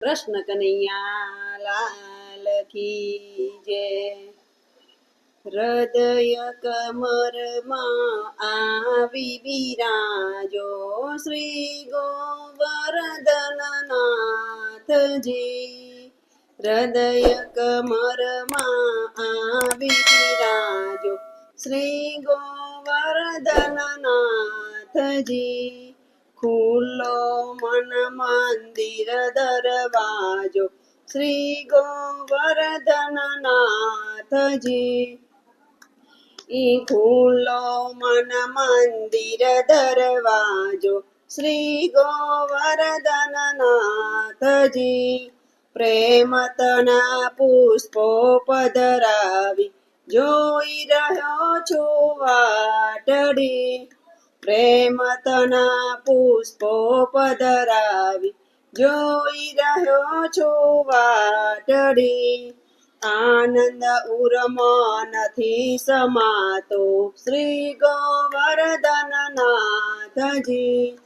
કૃષ્ણ કનૈયા લાલ કી જય। હૃદય કમરમાં આવી બિરાજો શ્રી ગોવર્ધનનાથજી। હૃદય કમરમાં આવી બિરાજો શ્રી ગોવર્ધનનાથજી। ખુલ્લો મન મંદિર દરવાજો શ્રી ગોવર્ધનનાથજી। ખુલ્લો મન મંદિર દરવાજો શ્રી ગોવર્ધનનાથજી। પ્રેમતના પુષ્પો પધરાવી જોઈ રહ્યો છું વાટડી। પ્રેમતના પુષ્પો પધરાવી જોઈ રહ્યો છું વાટડી। આનંદ ઉરમાં નથી સમાતો શ્રી ગોવર્ધનનાથજી।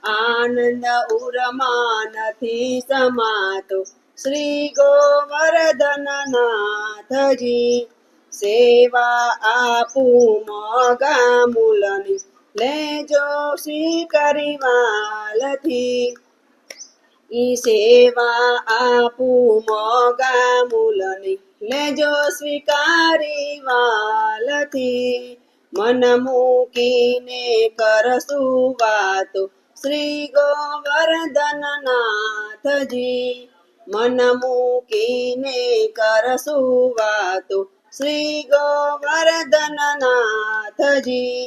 આનંદ ઉરમાં નથી સમાતો શ્રી ગોવર્ધનનાથજી। સેવા આપું મોગામૂલની લેજો સ્વીકારી વાલથી। સેવા આપું મોગામૂલની લેજો સ્વીકારી વાલથી। મન મૂકીને કરશું વાતો શ્રી ગોવર્ધનનાથજી। મન મૂકીને કરશું વાતો શ્રી ગોવર્ધનનાથજી।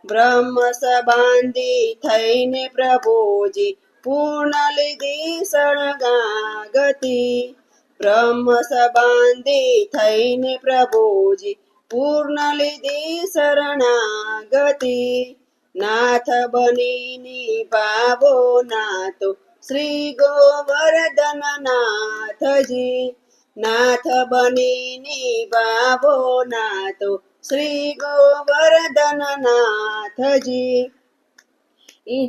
બ્રહ્મ સંબંધી થઈને પ્રભુજી પૂર્ણ લીધી શરણાગતિ। બ્રહ્મ સંબંધી થઈને પ્રભુજી પૂર્ણ લીધી શરણાગતિ। નાથ બની નિભાવો નાતો શ્રી ગોવર્ધનનાથજી। નાથ બની નિભાવો નાતો શ્રી ગોવર્ધનનાથજી।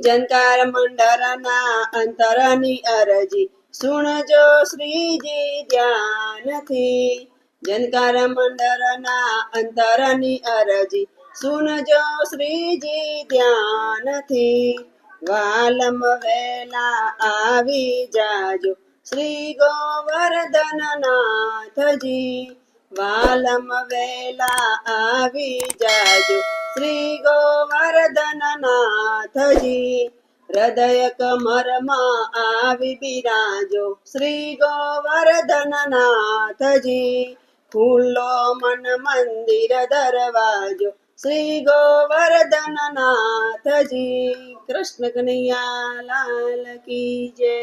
જનકાર મંડળના અંતરની અરજી સુણજો શ્રીજી ધ્યાનથી। જનકાર મંડળના અંતરની અરજી સુણજો શ્રીજી ધ્યાનથી। વાલમ વેલા આવી જાજો શ્રી ગોવર્ધનનાથજી। વાલમ વેલા આવી જાજો શ્રી ગોવર્ધનનાથજી। હૃદય કમરમાં આવી બિરાજો શ્રી ગોવર્ધનનાથજી। ખુલ્લો મન મંદિર દરવાજો શ્રી ગોવર્ધનનાથજી। કૃષ્ણ કનૈયા લાલ કી જય।